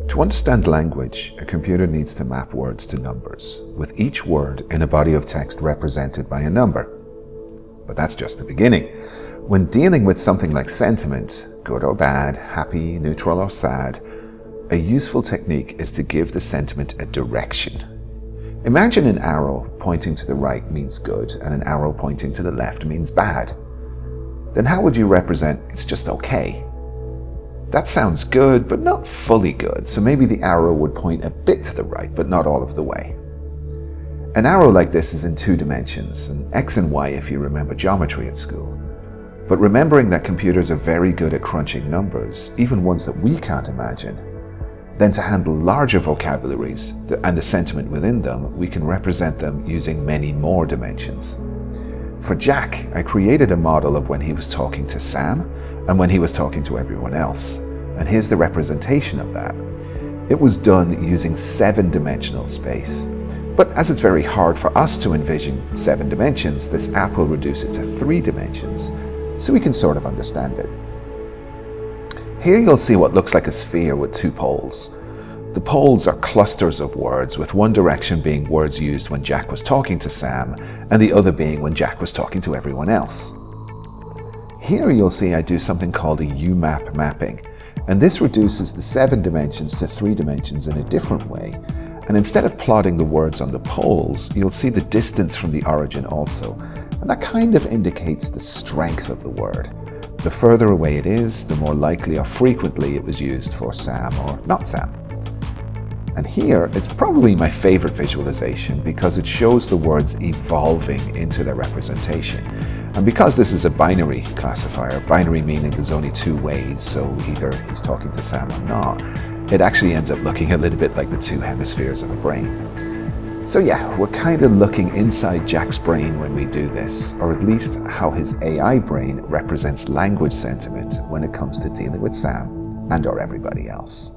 To understand language, a computer needs to map words to numbers, with each word in a body of text represented by a number. But that's just the beginning. When dealing with something like sentiment, good or bad, happy, neutral or sad, a useful technique is to give the sentiment a direction. Imagine an arrow pointing to the right means good and an arrow pointing to the left means bad. Then how would you represent it's just okay? That sounds good, but not fully good, so maybe the arrow would point a bit to the right, but not all of the way. An arrow like this is in 2 dimensions, an X and Y if you remember geometry at school. But remembering that computers are very good at crunching numbers, even ones that we can't imagine, then to handle larger vocabularies and the sentiment within them, we can represent them using many more dimensions. For Jack, I created a model of when he was talking to Sam and when he was talking to everyone else. And here's the representation of that. It was done using 7-dimensional space. But as it's very hard for us to envision 7 dimensions, this app will reduce it to 3 dimensions, so we can sort of understand it. Here you'll see what looks like a sphere with 2 poles. The poles are clusters of words, with one direction being words used when Jack was talking to Sam, and the other being when Jack was talking to everyone else. Here you'll see I do something called a UMAP mapping, and this reduces the 7 dimensions to 3 dimensions in a different way. And instead of plotting the words on the poles, you'll see the distance from the origin also, and that kind of indicates the strength of the word. The further away it is, the more likely or frequently it was used for Sam or not Sam. And here is probably my favorite visualization because it shows the words evolving into their representation. And because this is a binary classifier, binary meaning there's only 2 ways, so either he's talking to Sam or not, it actually ends up looking a little bit like the 2 hemispheres of a brain. So yeah, we're kind of looking inside Jack's brain when we do this, or at least how his AI brain represents language sentiment when it comes to dealing with Sam and or everybody else.